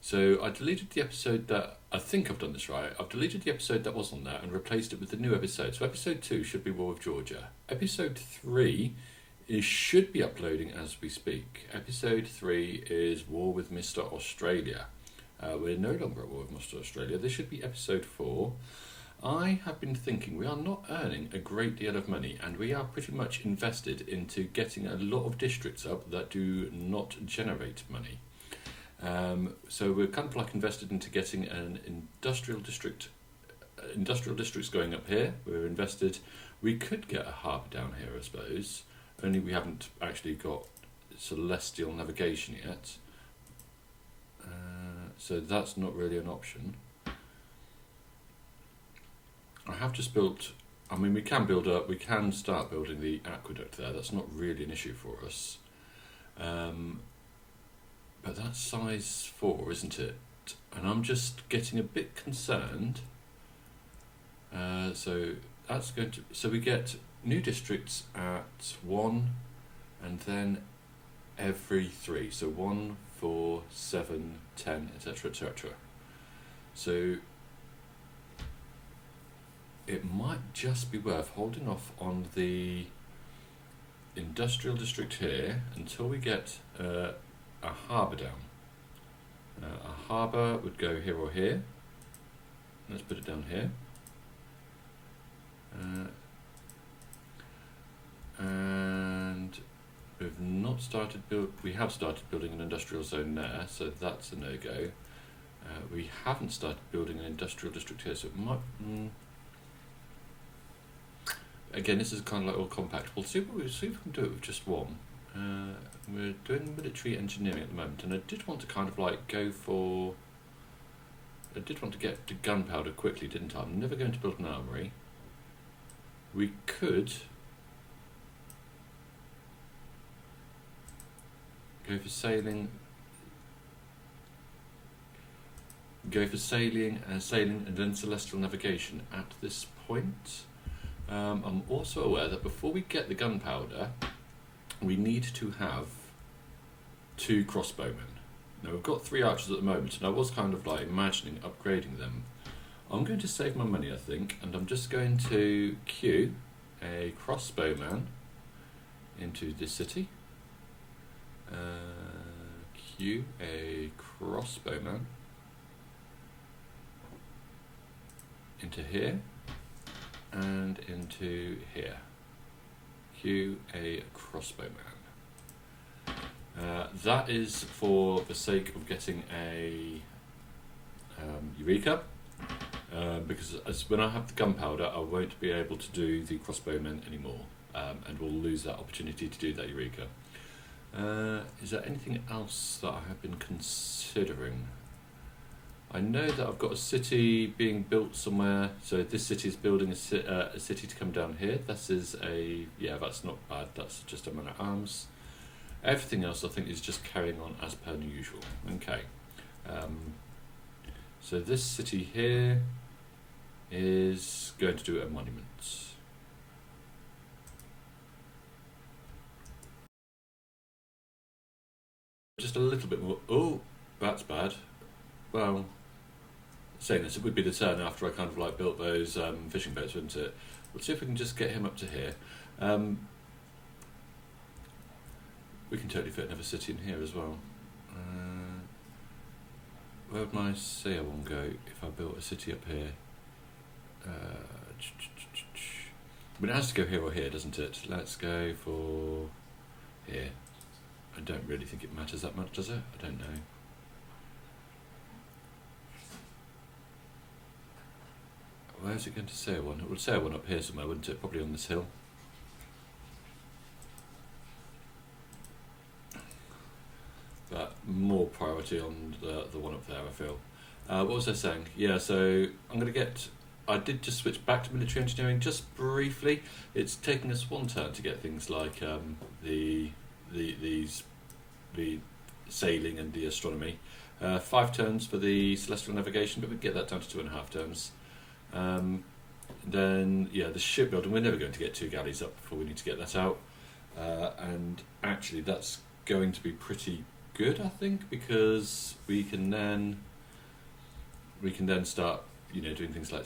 So I deleted the episode that, I think I've done this right, I've deleted the episode that was on there and replaced it with the new episode. So episode 2 should be War of Georgia. Episode 3 should be uploading as we speak. Episode 3 is War with Mr. Australia. We're no longer at war with Mr. Australia. This should be episode 4. I have been thinking we are not earning a great deal of money, and we are pretty much invested into getting a lot of districts up that do not generate money. So we're kind of like invested into getting an industrial districts going up here. We're invested. We could get a harbour down here, I suppose. Only we haven't actually got celestial navigation yet. So that's not really an option. I have just built, I mean, we can start building the aqueduct there. That's not really an issue for us. But that's size 4, isn't it? And I'm just getting a bit concerned. So we get new districts at 1 and then every 3. So 1, 4, 7, 10, etc., etc. So it might just be worth holding off on the industrial district here until we get a harbour down. A harbour would go here or here. Let's put it down here. And we have started building an industrial zone there, so that's a no-go. We haven't started building an industrial district here, so it might... Again, this is kind of like all compact. We'll see if we can do it with just one. We're doing military engineering at the moment, and I did want to kind of like get to gunpowder quickly, didn't I? I'm never going to build an armory. We could go for sailing and then celestial navigation at this point. I'm also aware that before we get the gunpowder, we need to have 2 crossbowmen. Now we've got 3 archers at the moment, and I was kind of like imagining upgrading them. I'm going to save my money, I think, and I'm just going to queue a crossbowman into this city. Queue a crossbowman into here and into here. Queue a crossbowman. That is for the sake of getting a Eureka, because when I have the gunpowder, I won't be able to do the crossbowmen anymore, and we'll lose that opportunity to do that Eureka. Is there anything else that I have been considering? I know that I've got a city being built somewhere, so this city is building a city to come down here. That's not bad, that's just a man at arms. Everything else I think is just carrying on as per usual. Okay, so this city here is going to do a monument. Just a little bit more, oh, that's bad. Well, saying this, it would be the turn after I kind of like built those fishing boats, wouldn't it? Let's see if we can just get him up to here. We can totally fit another city in here as well. Where would my sail one go if I built a city up here? I mean, it has to go here or here, doesn't it? Let's go for here. I don't really think it matters that much, does it? I don't know. Where's it going to sail one? It would sail one up here somewhere, wouldn't it? Probably on this hill. But more priority on the one up there, I feel. What was I saying? Yeah, so I did just switch back to military engineering just briefly. It's taking us 1 turn to get things like the sailing and the astronomy. 5 turns for the celestial navigation, but we can get that down to 2.5 turns. Then, the shipbuilding, we're never going to get 2 galleys up before we need to get that out. And actually, that's going to be pretty good, I think, because we can then start, doing things like,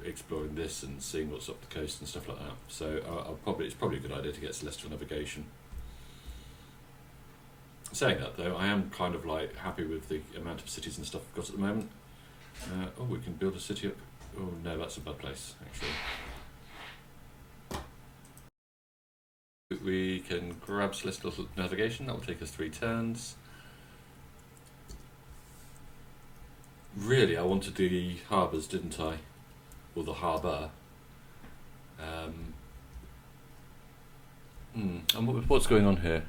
exploring this and seeing what's up the coast and stuff like that. So it's probably a good idea to get celestial navigation. Saying that though, I am kind of like happy with the amount of cities and stuff we've got at the moment. We can build a city up. Oh no, that's a bad place actually. We can grab celestial navigation. That will take us 3 turns. Really, I wanted the harbours, didn't I? Or the harbour. And what's going on here?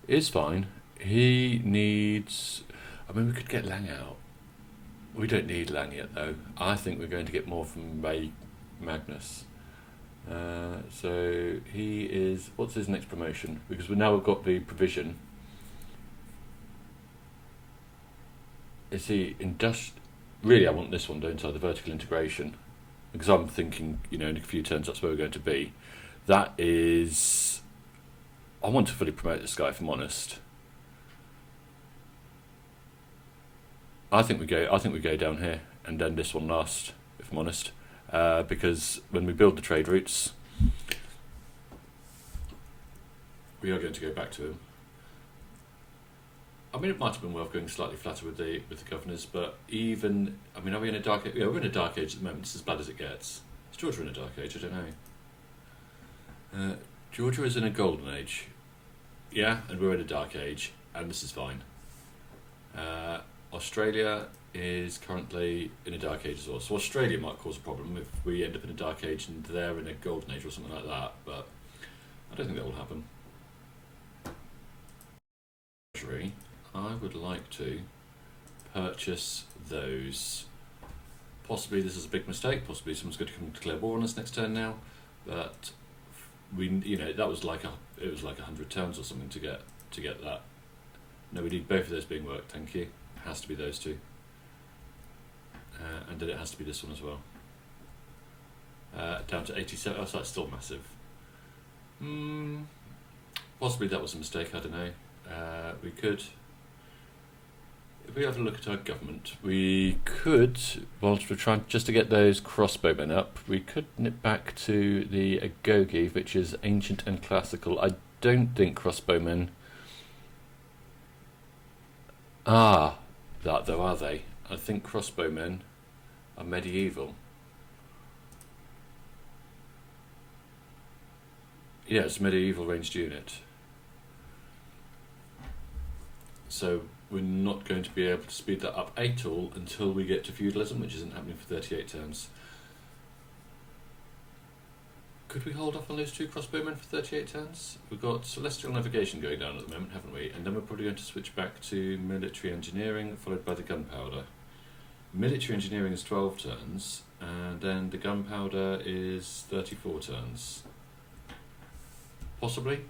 It's fine. He needs... I mean, we could get Lang out. We don't need Lang yet, though. I think we're going to get more from Magnus. So he is... What's his next promotion? Because we've got the provision. Is he Really, I want this one, don't I? The vertical integration. Because I'm thinking, in a few turns, that's where we're going to be. That is... I want to fully promote this guy, if I'm honest. I think we go down here and then this one last, if I'm honest. Because when we build the trade routes, we are going to go back to him. I mean, it might have been worth going slightly flatter with the governors, but even... I mean, are we in a dark age? Yeah, we're in a dark age at the moment. It's as bad as it gets. Is Georgia in a dark age? I don't know. Georgia is in a golden age. Yeah, and we're in a dark age, and this is fine. Australia is currently in a dark age as well. So Australia might cause a problem if we end up in a dark age and they're in a golden age or something like that, but I don't think that will happen. I would like to purchase those. Possibly this is a big mistake, possibly someone's going to come to declare war on us next turn now, but that was like it was like 100 towns or something to get that. No, we need both of those being worked, thank you. It has to be those two. And then it has to be this one as well. Down to 87, so that's still massive. Possibly that was a mistake, I don't know. We could, if we have a look at our government, we could, whilst we're trying just to get those crossbowmen up, we could nip back to the Agogi, which is ancient and classical. I don't think crossbowmen are that though, are they? I think crossbowmen are medieval. Yeah, it's a medieval ranged unit. So we're not going to be able to speed that up at all until we get to feudalism, which isn't happening for 38 turns. Could we hold off on those 2 crossbowmen for 38 turns? We've got celestial navigation going down at the moment, haven't we? And then we're probably going to switch back to military engineering, followed by the gunpowder. Military engineering is 12 turns, and then the gunpowder is 34 turns. Possibly.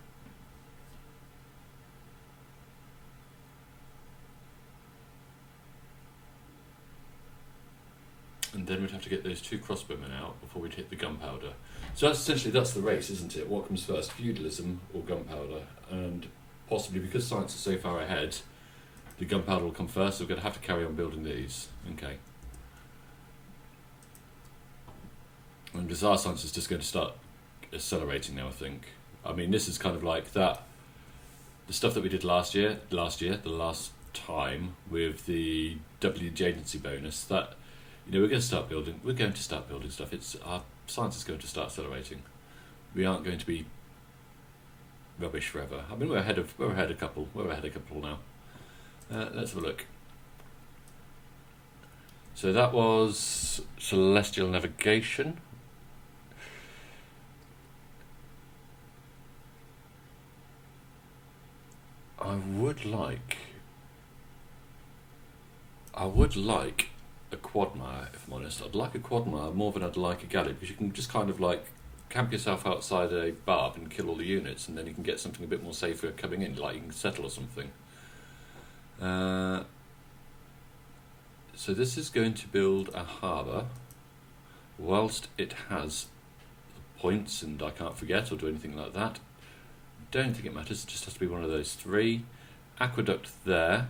And then we'd have to get those 2 crossbowmen out before we'd hit the gunpowder. So that's the race, isn't it? What comes first, feudalism or gunpowder? And possibly, because science is so far ahead, the gunpowder will come first, so we're going to have to carry on building these. Okay. And because our science is just going to start accelerating now, I think. I mean, this is kind of like that, the stuff that we did the last time with the W agency bonus, that, we're going to start building stuff. Our science is going to start accelerating. We aren't going to be rubbish forever. I mean, we're ahead a couple now. Let's have a look. So that was celestial navigation. I would like a quadmire, if I'm honest. I'd like a quadmire more than I'd like a galley, because you can just kind of like camp yourself outside a barb and kill all the units, and then you can get something a bit more safer coming in, like you can settle or something. So this is going to build a harbour, whilst it has points and I can't forget or do anything like that. Don't think it matters, it just has to be one of those 3. aqueduct there.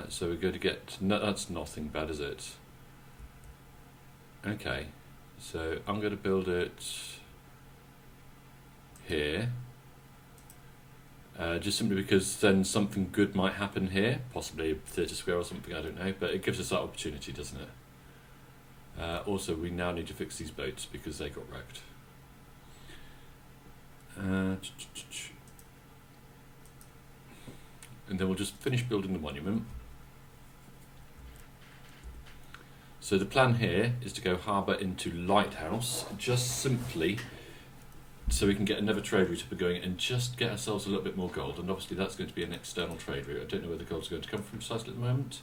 So we're going to get... No, that's nothing bad, is it? Okay, so I'm going to build it here. Just simply because then something good might happen here, possibly a theatre square or something, I don't know, but it gives us that opportunity, doesn't it? Also, we now need to fix these boats because they got wrecked. And then we'll just finish building the monument. So the plan here is to go harbour into Lighthouse, just simply so we can get another trade route up and going and just get ourselves a little bit more gold. And obviously that's going to be an external trade route. I don't know where the gold's going to come from precisely at the moment.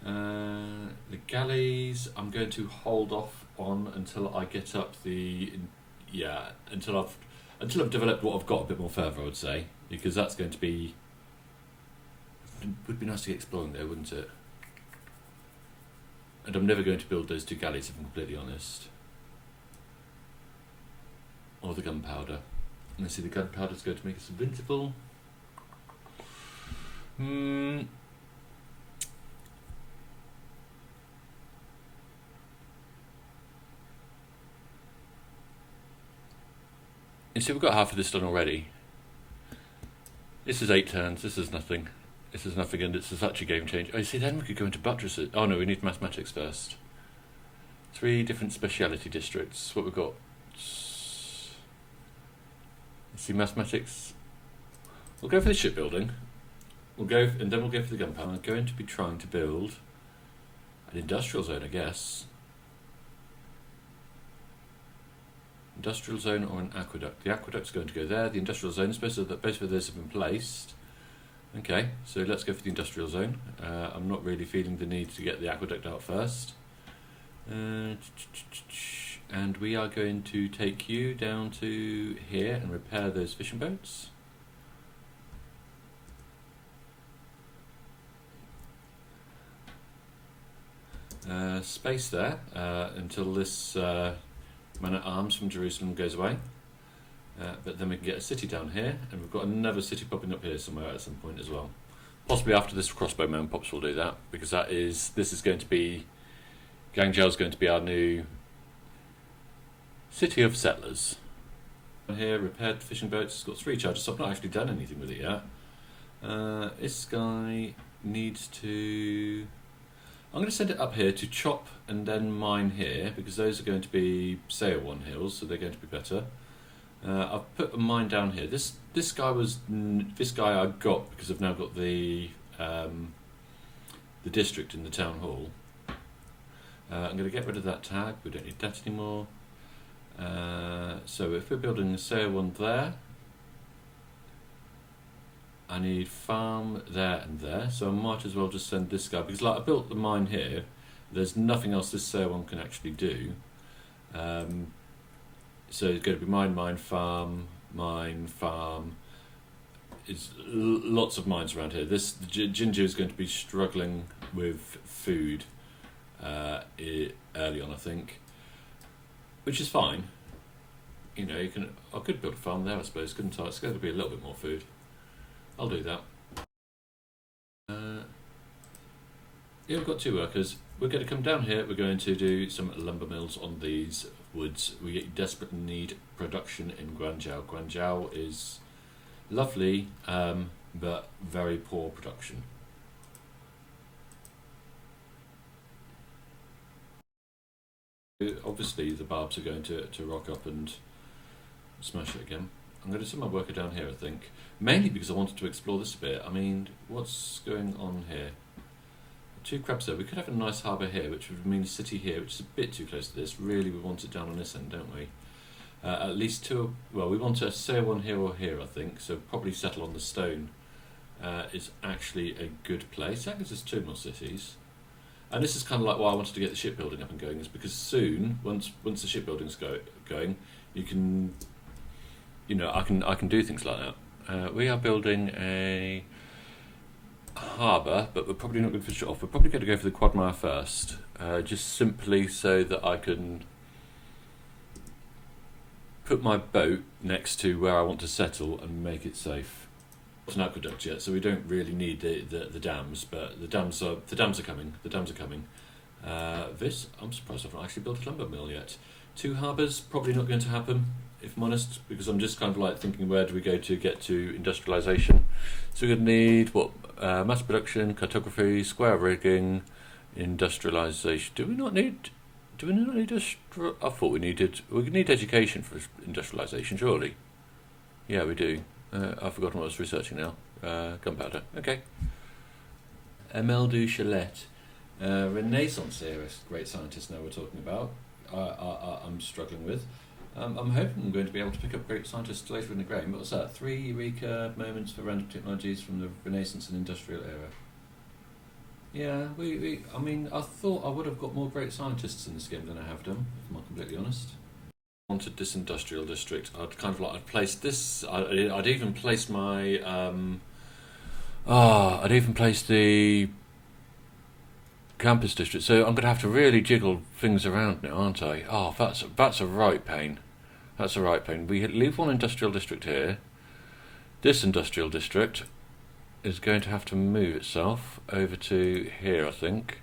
The galleys I'm going to hold off on until I get up the... Yeah, until I've developed what I've got a bit more further, I would say. Because that's going to be... It would be nice to get exploring there, wouldn't it? And I'm never going to build those 2 galleys, if I'm completely honest. Or the gunpowder. And I see the gunpowder's going to make us invincible. You see, we've got half of this done already. This is 8 turns, this is nothing. This is nothing, and it's such a game change. Oh, you see, then we could go into buttresses. Oh no, we need mathematics first. 3 different speciality districts. What we've got? You see, mathematics. We'll go for the shipbuilding. And then we'll go for the gunpowder. I'm going to be trying to build an industrial zone, I guess. Industrial zone or an aqueduct. The aqueduct's going to go there. The industrial zone is supposed to that both of those have been placed. Okay, so let's go for the industrial zone. I'm not really feeling the need to get the aqueduct out first. And we are going to take you down to here and repair those fishing boats. Space there until this man-at-arms from Jerusalem goes away. But then we can get a city down here, and we've got another city popping up here somewhere at some point as well. Possibly after this crossbowman pops, we'll do that, because this is going to be... Guangzhou is going to be our new city of settlers. Here, repaired fishing boats. It's got 3 charges, so I've not actually done anything with it yet. This guy needs to... I'm going to send it up here to chop and then mine here, because those are going to be Sail 1 hills, so they're going to be better. I've put a mine down here. This guy I got because I've now got the district in the town hall. I'm going to get rid of that tag. We don't need that anymore. So if we're building a Sail 1 there, I need farm there and there. So I might as well just send this guy, because like I built the mine here. There's nothing else this Sail 1 can actually do. So it's going to be mine, farm. It's lots of mines around here. Jinju is going to be struggling with food early on, I think, which is fine. You know, I could build a farm there, I suppose, couldn't I? It's going to be a little bit more food. I'll do that. Yeah, we've got 2 workers. We're going to come down here. We're going to do some lumber mills on these woods. We desperately need production in Guangzhou. Guangzhou is lovely, but very poor production. Obviously, the barbs are going to rock up and smash it again. I'm going to send my worker down here, I think. Mainly because I wanted to explore this a bit. I mean, what's going on here? 2 crabs there. We could have a nice harbour here, which would mean a city here, which is a bit too close to this. Really, we want it down on this end, don't we? At least 2... Well, we want to say 1 here or here, I think. So probably settle on the stone is actually a good place. That gives us 2 more cities. And this is kind of like why I wanted to get the shipbuilding up and going, is because soon, once the shipbuilding's going, you can... You know, I can do things like that. We are building a harbour, but we're probably not going to finish it off. We're probably going to go for the quagmire first, just simply so that I can put my boat next to where I want to settle and make it safe. It's an aqueduct yet, so we don't really need the dams, but the dams are coming. The dams are coming. I'm surprised I've not actually built a lumber mill yet. 2 harbours, probably not going to happen, if I'm honest, because I'm just kind of like thinking, where do we go to get to industrialisation? So we're going to need mass production, cartography, square rigging, industrialisation. Do we not need? I thought we need education for industrialisation, surely. Yeah, we do. I've forgotten what I was researching now. Gunpowder. Okay. Emile du Chalet. Renaissance era great scientist now we're talking about. I'm struggling with. I'm hoping I'm going to be able to pick up great scientists later in the game. What's that? 3 Eureka moments for random technologies from the Renaissance and Industrial era. Yeah, I mean, I thought I would have got more great scientists in this game than I have done, if I'm completely honest. Wanted this industrial district. I'd placed this. I'd even placed my. I'd even placed the campus district. So I'm going to have to really jiggle things around now, aren't I? Oh, that's a right pain. That's a right pain. We leave one industrial district here. This industrial district is going to have to move itself over to here, I think,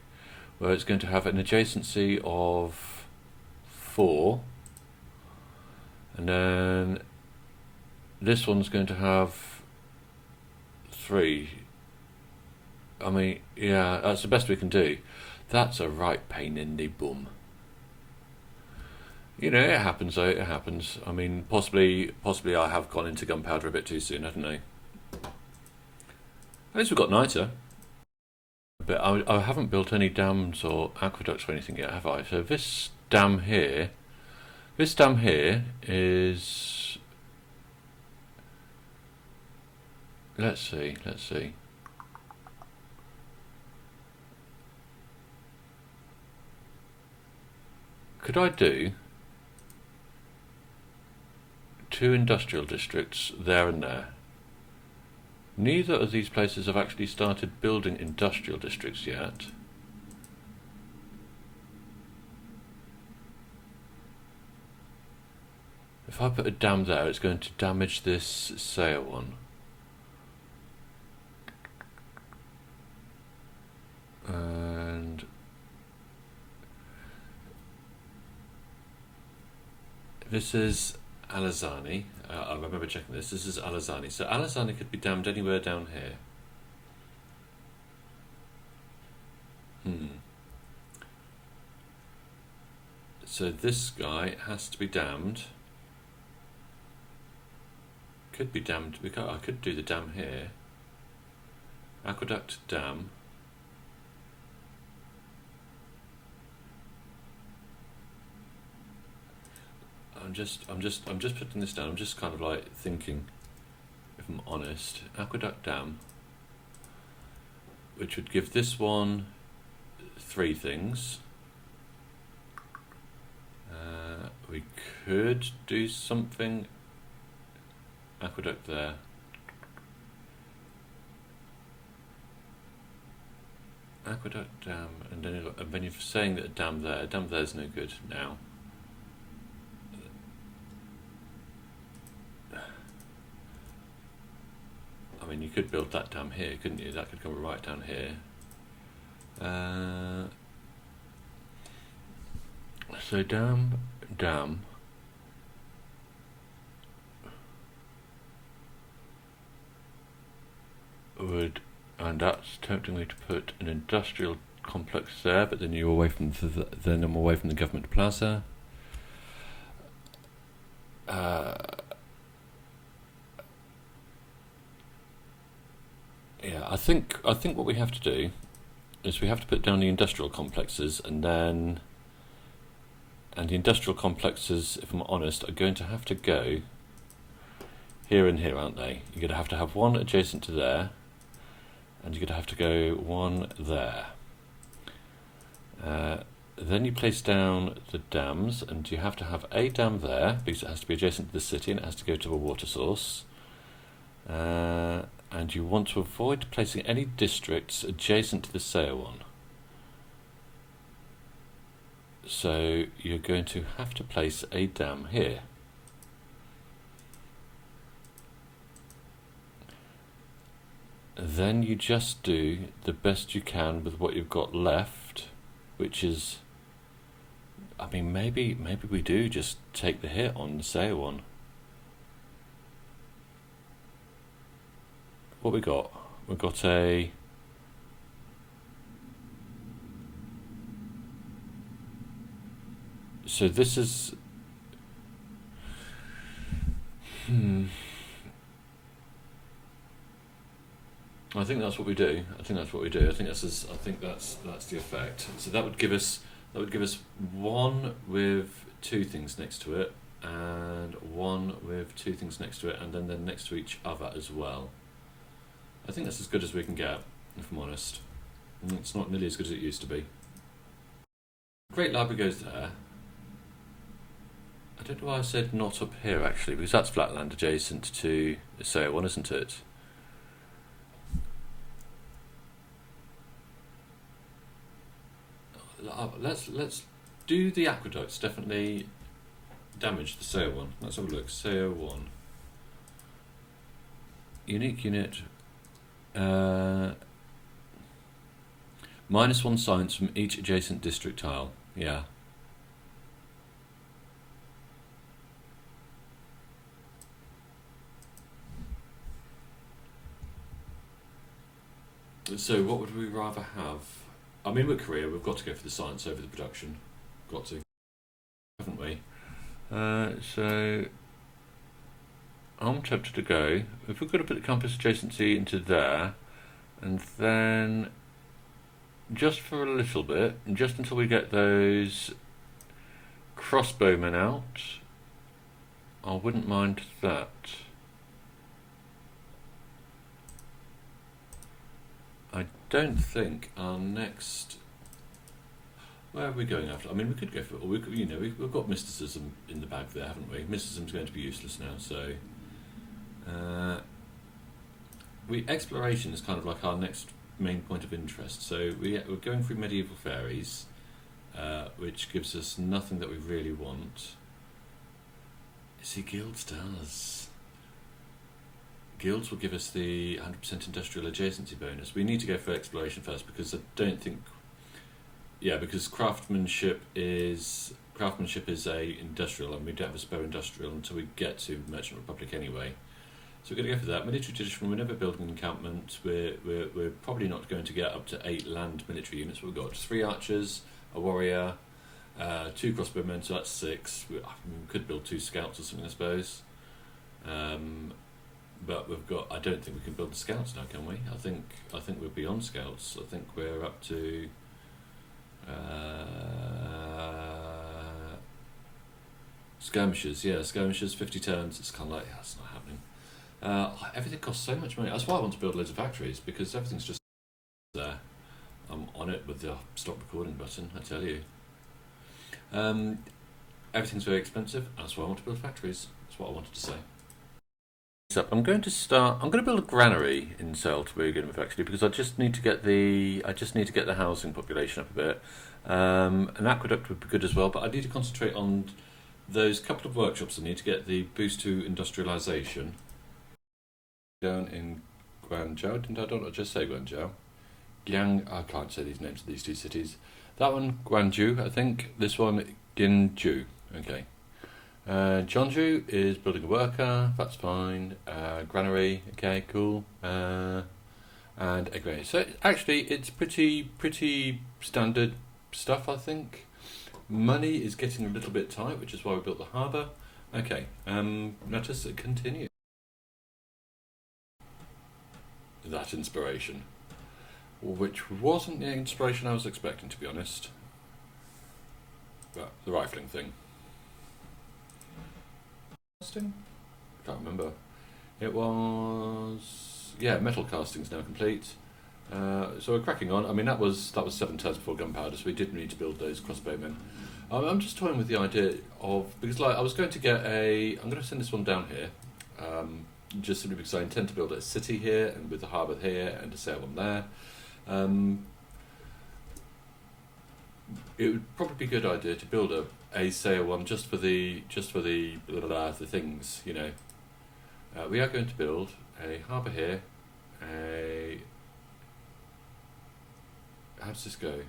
where it's going to have an adjacency of 4. And then this one's going to have 3. I mean, yeah, that's the best we can do. That's a right pain in the bum. You know, it happens though, it happens. I mean, possibly I have gone into gunpowder a bit too soon, haven't I? At least we've got niter. But I haven't built any dams or aqueducts or anything yet, have I? So this dam here is... Let's see. Could I do 2 industrial districts there and there? Neither of these places have actually started building industrial districts yet. If I put a dam there, it's going to damage this sail one. And this is Alazani. I remember checking this. This is Alazani. So Alazani could be dammed anywhere down here. So this guy has to be dammed. Could be dammed. I could do the dam here. Aqueduct dam. I'm just putting this down. I'm just kind of like thinking, if I'm honest, aqueduct dam, which would give this one 3 things. We could do something. Aqueduct there. Aqueduct dam, and then you're saying that a dam there's no good now. I mean, you could build that dam here, couldn't you? That could come right down here. So dam. And that's tempting me to put an industrial complex there, but then you're away from then I'm away from the government plaza. Yeah, I think what we have to do is we have to put down the industrial complexes, and the industrial complexes, if I'm honest, are going to have to go here and here, aren't they? You're going to have one adjacent to there, and you're going to have to go one there. Then you place down the dams, and you have to have a dam there because it has to be adjacent to the city and it has to go to a water source. And you want to avoid placing any districts adjacent to the sail one. So you're going to have to place a dam here. then you just do the best you can with what you've got left, which is, I mean, maybe we do just take the hit on the sale one. What we got? We've got a... So this is... I think that's what we do. I think that's the effect. So that would give us one with two things next to it, and one with two things next to it, and then they're next to each other as well. I think that's as good as we can get, if I'm honest. It's not nearly as good as it used to be. Great Library goes there. I don't know why I said not up here actually, because that's flatland adjacent to the sale one, isn't it? Let's do the aqueducts. Definitely damage the sale one. Let's have a look. Sale one. Unique unit. -1 science from each adjacent district tile. Yeah. So what would we rather have? I mean, with Korea, we've got to go for the science over the production. Got to, haven't we? So I'm tempted to go, if we're going to put the compass adjacency into there, and then just for a little bit, and just until we get those crossbowmen out, I wouldn't mind that. I don't think our next... Where are we going after? I mean, we could go for... we've got mysticism in the bag there, haven't we? Mysticism's going to be useless now, so... exploration is kind of like our next main point of interest. So we're going through medieval fairies, which gives us nothing that we really want. See, guilds does. Guilds will give us the 100% industrial adjacency bonus. We need to go for exploration first, because I don't think... Yeah, because craftsmanship is a industrial, and we don't have a spare industrial until we get to Merchant Republic anyway. So we're going to go for that. Military tradition, we're never building an encampment. We're probably not going to get up to 8 land military units. We've got 3 archers, a warrior, 2 crossbowmen, so that's 6. We could build 2 scouts or something, I suppose. But we've got... I don't think we can build the scouts now, can we? I think we're beyond scouts. I think we're up to... skirmishers, 50 turns. It's kind of like, that's not happening. Everything costs so much money. That's why I want to build loads of factories, because everything's just there. I'm on it with the stop recording button, I tell you. Everything's very expensive. That's why I want to build factories. That's what I wanted to say. I'm going to build a granary in Cell to begin with, actually, because I just need to get the housing population up a bit. An aqueduct would be good as well, but I need to concentrate on those couple of workshops. I need to get the boost to industrialisation. Down in Guangzhou, don't I just say Guangzhou? I can't say these names of these 2 cities. That one, Guangzhou, I think. This one, Ginju. Okay. Jeonju is building a worker, that's fine. Granary, okay, cool. And a granary. So actually, it's pretty standard stuff, I think. Money is getting a little bit tight, which is why we built the harbour. Okay, let us continue. That inspiration, which wasn't the inspiration I was expecting, to be honest. But the rifling thing. Casting? Can't remember. It was... yeah, metal casting's now complete. So we're cracking on. I mean, that was 7 turns before gunpowder, so we didn't need to build those crossbowmen. I'm just toying with the idea of... because like I was going to get a... I'm going to send this one down here. Just simply because I intend to build a city here, and with the harbour here, and a sail on there. It would probably be a good idea to build a sail one just for the things, you know. We are going to build a harbour here, a... How does this go?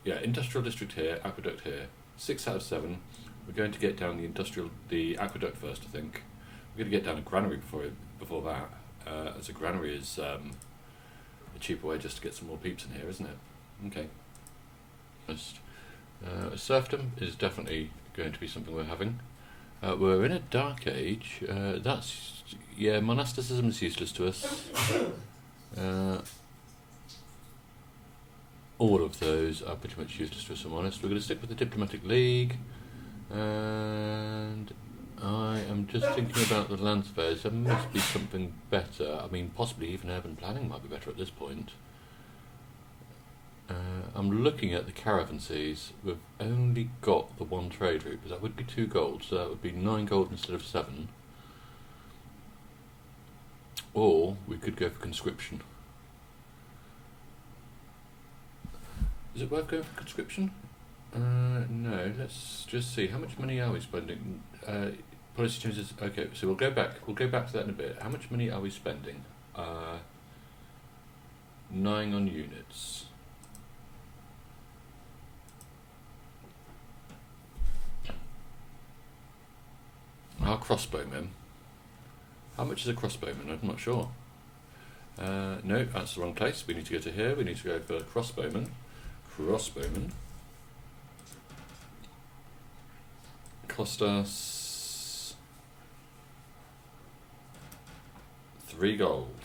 Yeah, industrial district here, aqueduct here. 6 out of 7. We're going to get down the aqueduct first, I think. We're going to get down a granary before that, as a granary is a cheaper way just to get some more peeps in here, isn't it? Okay. Serfdom is definitely going to be something we're having. We're in a dark age. Monasticism is useless to us. All of those are pretty much useless to us, if I'm honest. We're going to stick with the Diplomatic League. And I am just thinking about the land spares. There must be something better. I mean, possibly even urban planning might be better at this point. I'm looking at the caravansees. We've only got the one trade route, but that would be 2 gold, so that would be 9 gold instead of 7. Or we could go for conscription. Is it worth going for conscription? No, let's just see. How much money are we spending? Policy changes. Okay, so we'll go back to that in a bit. How much money are we spending? 9 on units. Our crossbowmen. How much is a crossbowman? I'm not sure. No, that's the wrong place. We need to go to here. We need to go for crossbowman. Crossbowman. Cost us 3 gold.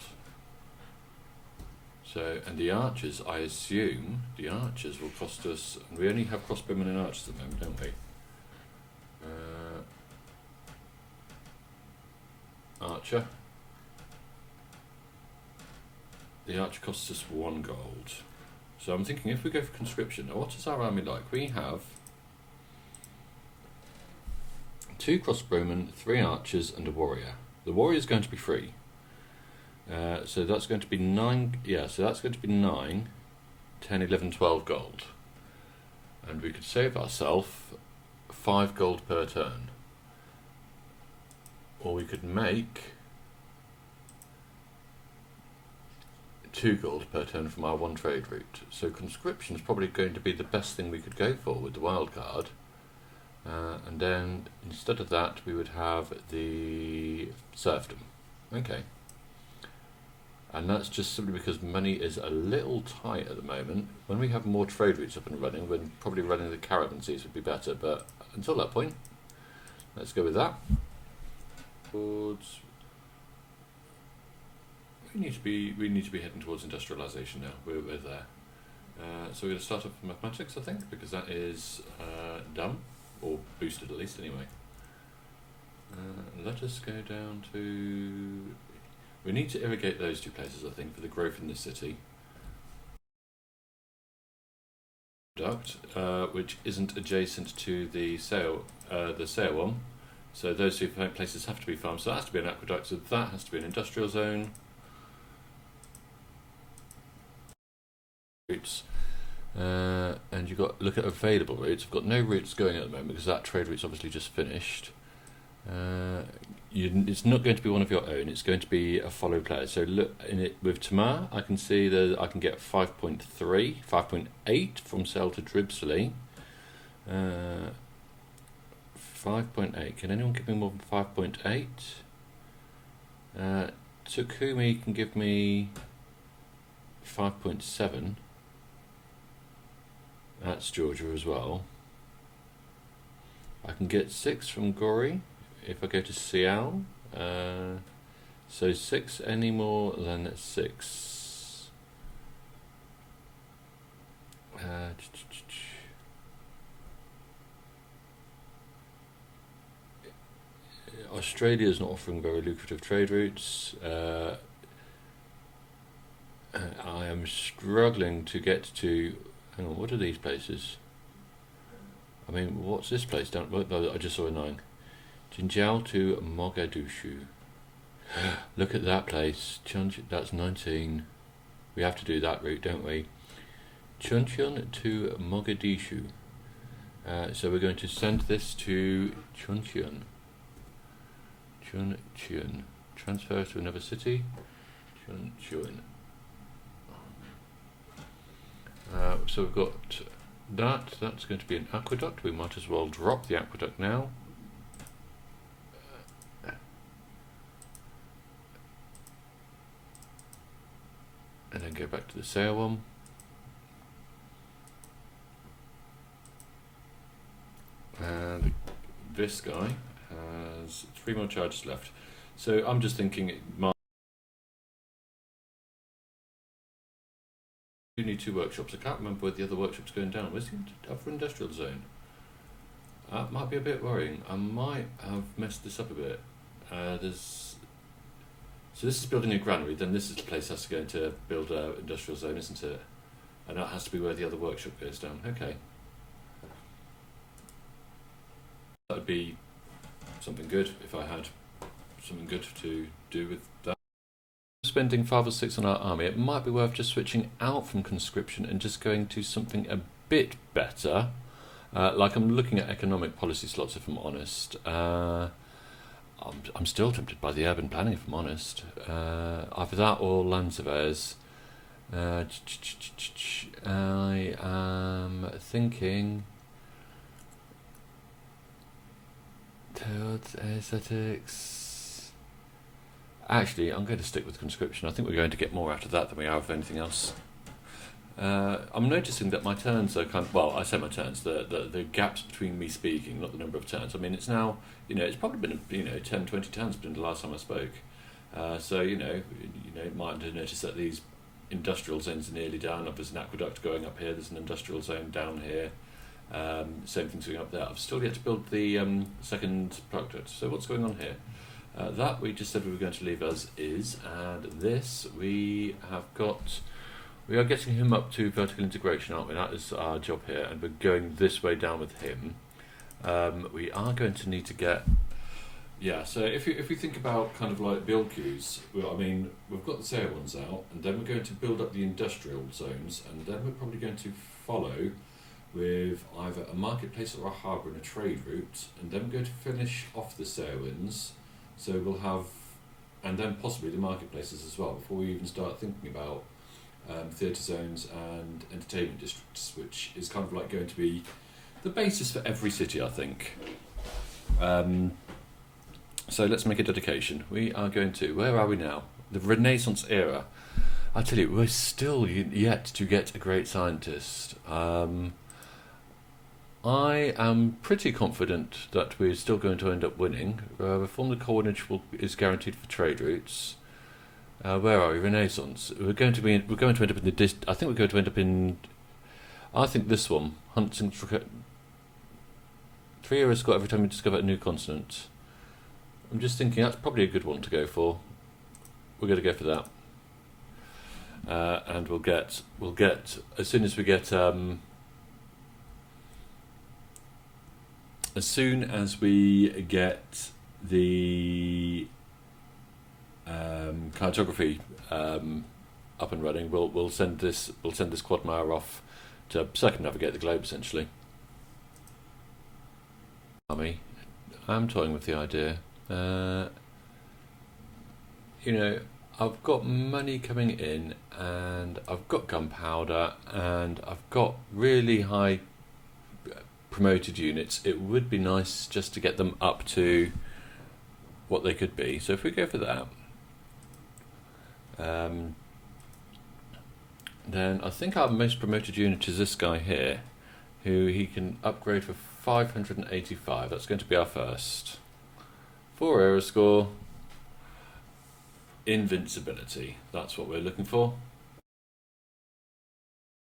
So, and the archers, I assume, the archers will cost us, and we only have crossbowmen and archers at the moment, don't we? Archer. The archer costs us 1 gold. So I'm thinking if we go for conscription, now what is our army like? We have 2 crossbowmen, 3 archers and a warrior. The warrior is going to be free. So that's going to be 9, so that's going to be 9, 10, 11, 12 gold. And we could save ourselves 5 gold per turn. Or we could make 2 gold per turn from our 1 trade route. So conscription is probably going to be the best thing we could go for with the wild card. And then instead of that we would have the serfdom. Okay. And that's just simply because money is a little tight at the moment. When we have more trade routes up and running, when probably running the caravansees would be better, but until that point, let's go with that. We need to be heading towards industrialisation now. We're there. So we're going to start off with mathematics, I think, because that is done, or boosted at least anyway. Let us go down to... We need to irrigate those 2 places, I think, for the growth in the city. Duct, which isn't adjacent to the sale one. So those 2 places have to be farmed. So that has to be an aqueduct. So that has to be an industrial zone. Routes. And you've got look at available routes. I've got no routes going at the moment because that trade route's obviously just finished. It's not going to be one of your own. It's going to be a follow player. So look in it with Tamar. I can see that I can get 5.3, 5.8 from Sale to Dribsley. 5.8. Can anyone give me more than 5.8? Takumi can give me 5.7. That's Georgia as well. I can get 6 from Gori if I go to Sial. So 6 any more than 6. Australia is not offering very lucrative trade routes. I am struggling to get to... Hang on, what are these places? I mean, what's this place down? I just saw a 9. Jinjiao to Mogadishu. Look at that place. That's 19. We have to do that route, don't we? Chuncheon to Mogadishu. So we're going to send this to Chuncheon. Chuncheon. Transfer to another city. join. So we've got that's going to be an aqueduct. We might as well drop the aqueduct now. And then go back to the sail one. And this guy has 3 more charges left. So I'm just thinking it might. You need 2 workshops. I can't remember where the other workshop's going down. Where's the other industrial zone? That might be a bit worrying. I might have messed this up a bit. So this is building a granary, then this is the place that has to go into build an industrial zone, isn't it? And that has to be where the other workshop goes down. Okay. That would be something good if I had something good to do with that. Spending 5 or 6 on our army, it might be worth just switching out from conscription and just going to something a bit better. Like I'm looking at economic policy slots, if I'm honest. I'm still tempted by the urban planning, if I'm honest. Either that or land surveyors. I am thinking towards aesthetics. Actually, I'm going to stick with conscription. I think we're going to get more out of that than we are of anything else. I'm noticing that my turns are kind of, well, I say my turns, the gaps between me speaking, not the number of turns. I mean, it's now, it's probably been, 10, 20 turns between the last time I spoke. So, you might have noticed that these industrial zones are nearly down. There's an aqueduct going up here, there's an industrial zone down here. Same thing's going up there. I've still yet to build the second product. So what's going on here? That we just said we were going to leave as is, and this we are getting him up to vertical integration, aren't we? That is our job here, and we're going this way down with him. We are going to need to get, so if we think about kind of like build queues, well, I mean, we've got the sail ones out, and then we're going to build up the industrial zones, and then we're probably going to follow with either a marketplace or a harbour and a trade route, and then we're going to finish off the sail ins, so we'll have, and then possibly the marketplaces as well, before we even start thinking about theatre zones and entertainment districts, which is kind of like going to be the basis for every city, I think. So let's make a dedication. We are going to, where are we now? The Renaissance era. I tell you, we're still yet to get a great scientist. I am pretty confident that we're still going to end up winning. Reform the coinage is guaranteed for trade routes. Where are we? Renaissance. We're going to end up in the I think we're going to end up in. I think this one. Hunting 3 years score every time you discover a new continent. I'm just thinking that's probably a good one to go for. We're going to go for that. And we'll get as soon as we get the cartography up and running, we'll send this quadmire off to circumnavigate the globe essentially. Army, I'm toying with the idea. I've got money coming in, and I've got gunpowder, and I've got really high promoted units. It would be nice just to get them up to what they could be. So if we go for that, then I think our most promoted unit is this guy here, who he can upgrade for 585. That's going to be our first. 4 error score. Invincibility. That's what we're looking for.